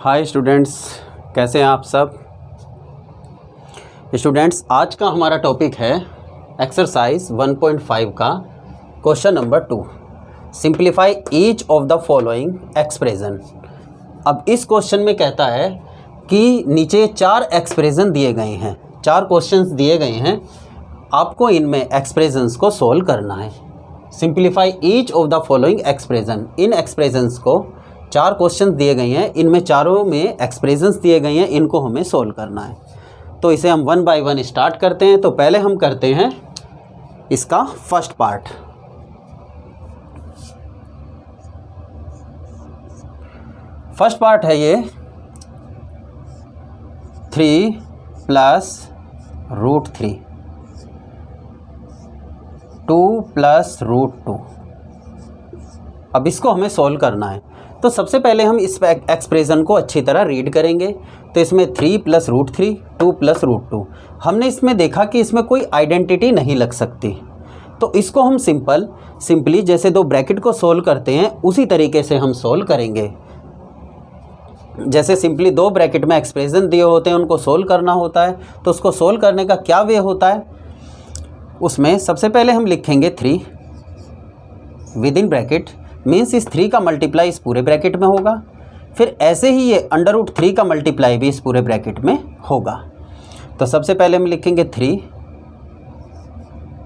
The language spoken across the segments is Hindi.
हाय स्टूडेंट्स, कैसे हैं आप सब। स्टूडेंट्स, आज का हमारा टॉपिक है एक्सरसाइज 1.5 का question number 2, simplify each of the following expression. अब इस क्वेश्चन में कहता है कि नीचे 4 एक्सप्रेशन दिए गए हैं, 4 क्वेश्चंस दिए गए हैं, आपको इनमें एक्सप्रेशंस को सोल्व करना है। Simplify each of the following expression, in expressions को 4 क्वेश्चन दिए गए हैं, इनमें चारों में एक्सप्रेशंस दिए गए हैं, इनको हमें सोल्व करना है। तो इसे हम 1 बाय 1 स्टार्ट करते हैं। तो पहले हम करते हैं इसका फर्स्ट पार्ट। फर्स्ट पार्ट है ये 3 + √3 2 + √2। अब इसको हमें सोल्व करना है। तो सबसे पहले हम इस एक्सप्रेशन को अच्छी तरह रीड करेंगे। तो इसमें 3 + √3 2 + √2, हमने इसमें देखा कि इसमें कोई आइडेंटिटी नहीं लग सकती। तो इसको हम सिंपली जैसे 2 ब्रैकेट को सोल्व करते हैं उसी तरीके से हम सोल्व करेंगे। जैसे सिंपली 2 ब्रैकेट में एक्सप्रेशन दिए होते हैं, उनको सोल्व करना होता है। तो उसको सोल्व करने का क्या वे होता है, उसमें सबसे पहले हम लिखेंगे 3 विद इन ब्रैकेट, मीन्स इस 3 का मल्टीप्लाई इस पूरे ब्रैकेट में होगा। फिर ऐसे ही ये √3 का मल्टीप्लाई भी इस पूरे ब्रैकेट में होगा। तो सबसे पहले हम लिखेंगे 3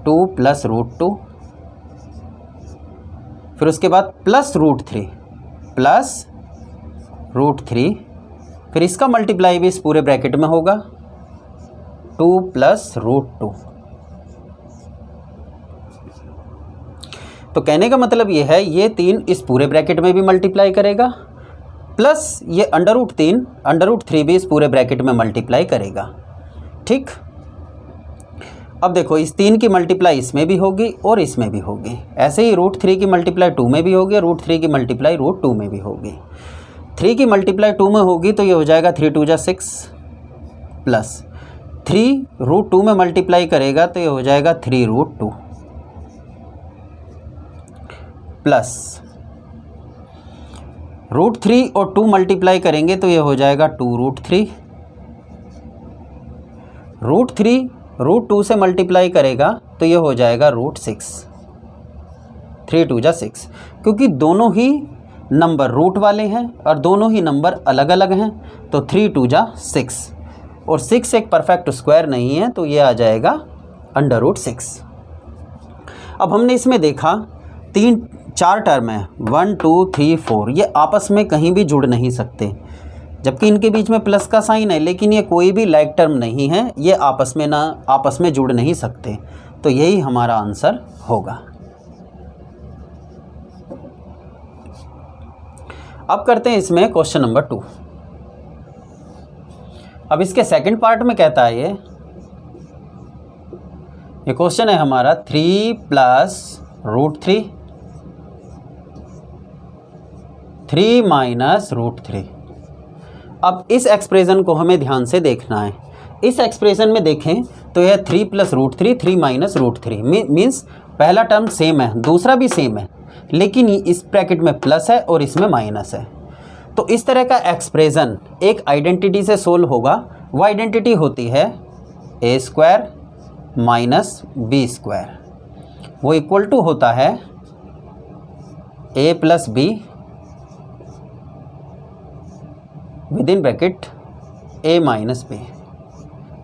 2 + √2, फिर उसके बाद +√3 +√3, फिर इसका मल्टीप्लाई भी इस पूरे ब्रैकेट में होगा 2 + √2। तो कहने का मतलब ये है, ये 3 इस पूरे ब्रैकेट में भी मल्टीप्लाई करेगा, प्लस ये √3 भी इस पूरे ब्रैकेट में मल्टीप्लाई करेगा। ठीक, अब देखो इस 3 की मल्टीप्लाई इसमें भी होगी और इसमें भी होगी। ऐसे ही √3 की मल्टीप्लाई 2 में भी होगी, √3 की मल्टीप्लाई √2 में भी होगी। 3 की मल्टीप्लाई 2 में होगी तो ये हो जाएगा 3 2 = 6, प्लस 3 √2 में मल्टीप्लाई करेगा तो ये हो जाएगा 3 √2, प्लस √3 और 2 मल्टीप्लाई करेंगे तो ये हो जाएगा 2 √3, √3 √2 से मल्टीप्लाई करेगा तो ये हो जाएगा √6, 3 2 = 6। क्योंकि दोनों ही नंबर रूट वाले हैं और दोनों ही नंबर अलग अलग हैं, तो 3 2 = 6 और 6 एक परफेक्ट स्क्वायर नहीं है, तो ये आ जाएगा √6। अब हमने इसमें देखा 4 टर्म है 1 2 3 4, ये आपस में कहीं भी जुड़ नहीं सकते, जबकि इनके बीच में प्लस का साइन है, लेकिन ये कोई भी लाइक टर्म नहीं है, ये आपस में जुड़ नहीं सकते। तो यही हमारा आंसर होगा। अब करते हैं इसमें क्वेश्चन नंबर 2। अब इसके सेकंड पार्ट में कहता है ये क्वेश्चन है हमारा 3 + √3 3 - √3। अब इस एक्सप्रेशन को हमें ध्यान से देखना है। इस एक्सप्रेशन में देखें तो यह 3 + √3 3 - √3 मीन्स पहला टर्म सेम है, दूसरा भी सेम है, लेकिन इस ब्रैकेट में प्लस है और इसमें माइनस है। तो इस तरह का एक्सप्रेशन एक आइडेंटिटी से सोल्व होगा। वो आइडेंटिटी होती है a² - b², वो इक्वल टू होता है a + b with in bracket a - b।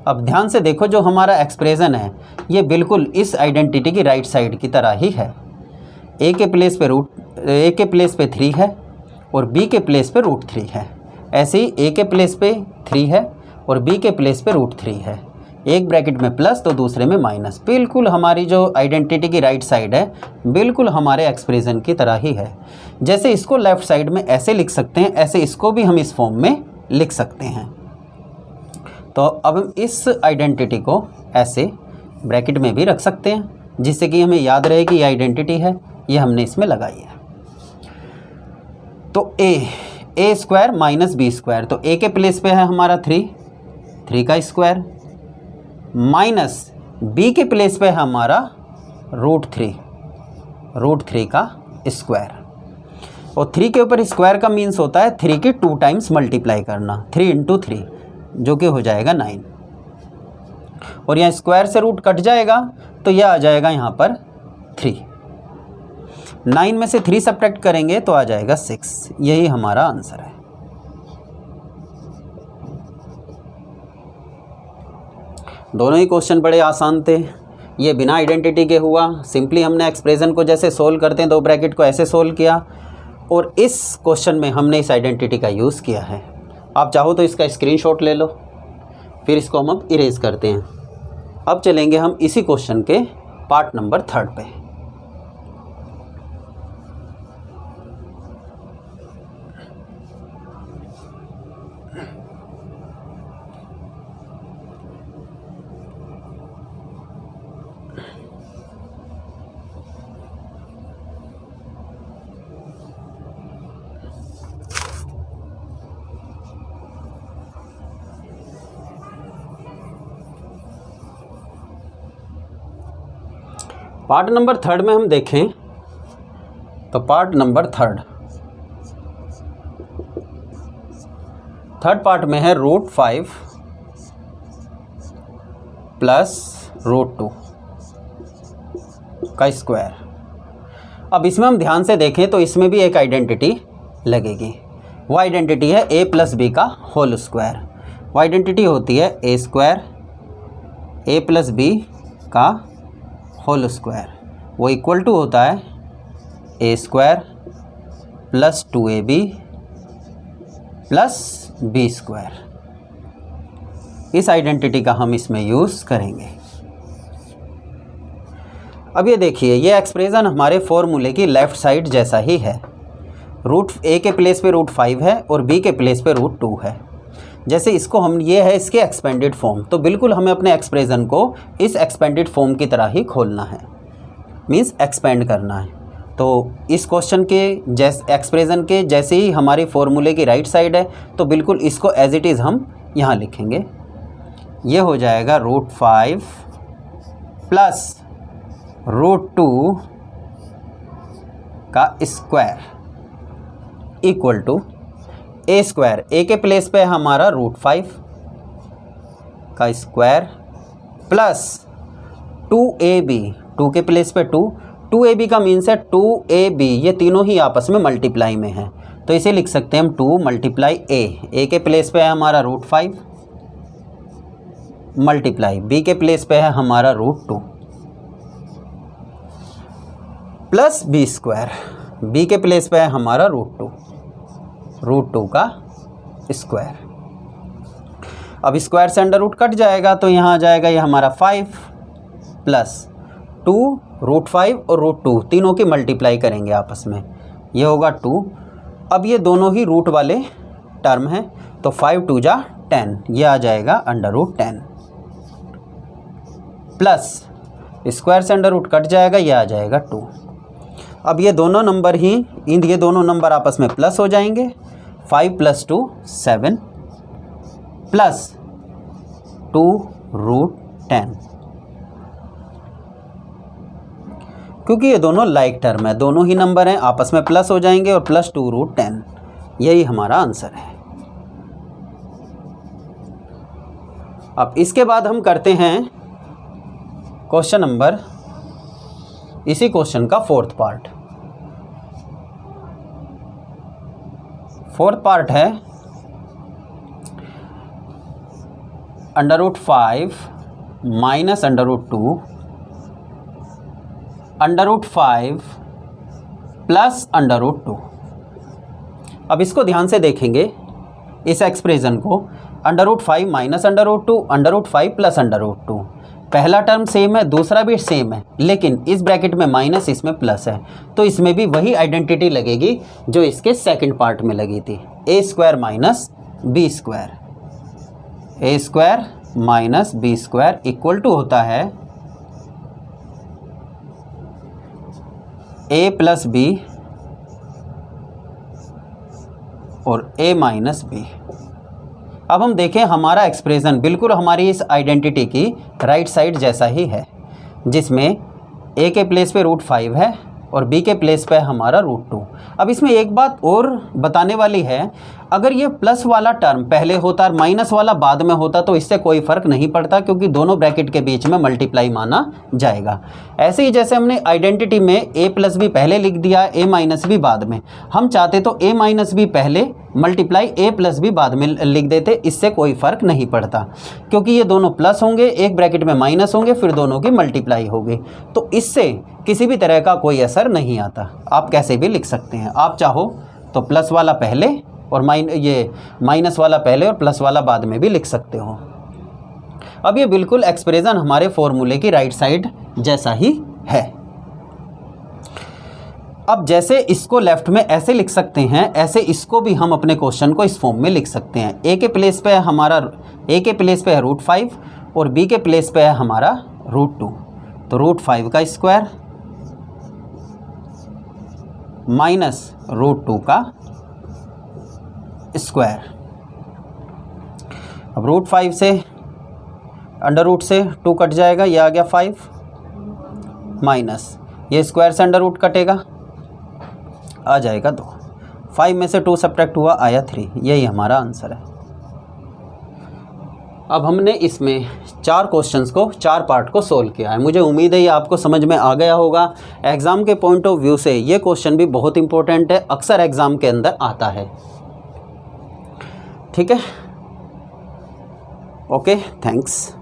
अब ध्यान से देखो, जो हमारा एक्सप्रेशन है ये बिल्कुल इस आइडेंटिटी की राइट साइड की तरह ही है। a के प्लेस पे 3 है और b के प्लेस पे √3 है। ऐसे ही a के प्लेस पे 3 है और b के प्लेस पे √3 है। एक ब्रैकेट में प्लस तो दूसरे में माइनस। बिल्कुल हमारी जो आइडेंटिटी की राइट साइड है बिल्कुल हमारे एक्सप्रेशन की तरह ही है। जैसे इसको लेफ़्ट साइड में ऐसे लिख सकते हैं, ऐसे इसको भी हम इस फॉर्म में लिख सकते हैं। तो अब हम इस आइडेंटिटी को ऐसे ब्रैकेट में भी रख सकते हैं, जिससे कि हमें याद रहे कि ये आइडेंटिटी है, ये हमने इसमें लगाई है। तो a² - b², तो a के प्लेस पे है हमारा 3 का स्क्वायर, माइनस b के प्लेस पे है हमारा √3 का स्क्वायर। और 3 के ऊपर स्क्वायर का मीन्स होता है 3 की 2 टाइम्स मल्टीप्लाई करना, 3 × 3 जो कि हो जाएगा 9। और यहाँ स्क्वायर से रूट कट जाएगा तो यह आ जाएगा यहाँ पर 3। 9 में से 3 सब्ट्रैक्ट करेंगे तो आ जाएगा 6। यही हमारा आंसर है। दोनों ही क्वेश्चन बड़े आसान थे। ये बिना आइडेंटिटी के हुआ, सिंपली हमने एक्सप्रेशन को जैसे सोल्व करते हैं 2 ब्रैकेट को ऐसे सोल्व किया, और इस क्वेश्चन में हमने इस आइडेंटिटी का यूज़ किया है। आप चाहो तो इसका स्क्रीनशॉट ले लो, फिर इसको हम अब इरेज करते हैं। अब चलेंगे हम इसी क्वेश्चन के पार्ट नंबर 3 पे। पार्ट नंबर 3 में हम देखें तो पार्ट नंबर 3 पार्ट में है √5 प्लस √2 का स्क्वायर। अब इसमें हम ध्यान से देखें तो इसमें भी एक आइडेंटिटी लगेगी। वो आइडेंटिटी है a + b का होल स्क्वायर। वो आइडेंटिटी होती है a² a + b का होल स्क्वायर। वो इक्वल टू होता है a² + 2ab + b²। इस आइडेंटिटी का हम इसमें यूज़ करेंगे। अब ये देखिए, ये एक्सप्रेशन हमारे फॉर्मूले की लेफ़्ट साइड जैसा ही है। √a के प्लेस पे √5 है और b के प्लेस पे √2 है। जैसे इसको हम, ये है इसके एक्सपेंडेड फॉर्म, तो बिल्कुल हमें अपने एक्सप्रेशन को इस एक्सपेंडेड फॉर्म की तरह ही खोलना है, मींस एक्सपेंड करना है। तो इस क्वेश्चन के जैसे एक्सप्रेशन के जैसे ही हमारी फॉर्मूले की राइट साइड है, तो बिल्कुल इसको एज इट इज़ हम यहाँ लिखेंगे। ये हो जाएगा √5 प्लस √2 का square equal to a²। a के प्लेस पे हमारा √5 का स्क्वायर प्लस 2ab, 2 के प्लेस पे 2ab का मीन्स है 2ab, ये तीनों ही आपस में मल्टीप्लाई में है, तो इसे लिख सकते हैं हम 2 × a के प्लेस पे है हमारा √5 मल्टीप्लाई b के प्लेस पे है हमारा √2 प्लस b², b के प्लेस पे है हमारा √2 का स्क्वायर। अब स्क्वायर से अंडर रूट कट जाएगा तो यहाँ आ जाएगा ये हमारा 5 प्लस 2 √5 और √2 तीनों की मल्टीप्लाई करेंगे आपस में, ये होगा 2। अब ये दोनों ही रूट वाले टर्म हैं, तो 5 × 2 = 10, ये आ जाएगा √10 प्लस स्क्वायर से अंडर रूट कट जाएगा, ये आ जाएगा 2। अब ये दोनों नंबर ही, ये दोनों नंबर आपस में प्लस हो जाएंगे। 5 + 2 7 प्लस 2 √10, क्योंकि ये दोनों लाइक टर्म है, दोनों ही नंबर हैं, आपस में प्लस हो जाएंगे और प्लस 2 √10, यही हमारा आंसर है। अब इसके बाद हम करते हैं क्वेश्चन नंबर, इसी क्वेश्चन का 4th पार्ट। 4th पार्ट है √5 माइनस √2 √5 प्लस √2। अब इसको ध्यान से देखेंगे, इस एक्सप्रेशन को √5 माइनस √2 √5 प्लस √2, पहला टर्म सेम है, दूसरा भी सेम है, लेकिन इस ब्रैकेट में माइनस, इसमें प्लस है, तो इसमें भी वही आइडेंटिटी लगेगी जो इसके सेकंड पार्ट में लगी थी, a² minus b²। a² minus b² equal to होता है a + b और a - b। अब हम देखें, हमारा एक्सप्रेशन बिल्कुल हमारी इस आइडेंटिटी की राइट साइड जैसा ही है, जिसमें a के प्लेस पे √5 है और b के प्लेस पे हमारा √2। अब इसमें एक बात और बताने वाली है, अगर ये प्लस वाला टर्म पहले होता और माइनस वाला बाद में होता तो इससे कोई फ़र्क नहीं पड़ता, क्योंकि दोनों ब्रैकेट के बीच में मल्टीप्लाई माना जाएगा। ऐसे ही जैसे हमने आइडेंटिटी में ए प्लस बी पहले लिख दिया, ए माइनस बी बाद में, हम चाहते तो ए माइनस बी पहले मल्टीप्लाई ए प्लस बी बाद में लिख देते, इससे कोई फ़र्क नहीं पड़ता, क्योंकि ये दोनों प्लस होंगे, एक ब्रैकेट में माइनस होंगे, फिर दोनों की मल्टीप्लाई होगी, तो इससे किसी भी तरह का कोई असर नहीं आता। आप कैसे भी लिख सकते हैं, आप चाहो तो प्लस वाला पहले और माइनस वाला पहले और प्लस वाला बाद में भी लिख सकते हो। अब ये बिल्कुल एक्सप्रेशन हमारे फॉर्मूले की राइट साइड जैसा ही है। अब जैसे इसको लेफ्ट में ऐसे लिख सकते हैं, ऐसे इसको भी हम अपने क्वेश्चन को इस फॉर्म में लिख सकते हैं। ए के प्लेस पे है हमारा, ए के प्लेस पे है √5 और बी के प्लेस पे है हमारा √2, तो √5 का स्क्वायर माइनस √2 का स्क्वायर। अब √5 से अंडर रूट से 2 कट जाएगा, ये आ गया 5 माइनस ये स्क्वायर से अंडर रूट कटेगा, आ जाएगा 2। 5 में से 2 सब्ट्रैक्ट हुआ, आया 3। यही हमारा आंसर है। अब हमने इसमें 4 क्वेश्चंस को, 4 पार्ट को सोल्व किया है। मुझे उम्मीद है ये आपको समझ में आ गया होगा। एग्ज़ाम के पॉइंट ऑफ व्यू से ये क्वेश्चन भी बहुत इंपॉर्टेंट है, अक्सर एग्ज़ाम के अंदर आता है। ठीक है, ओके, थैंक्स।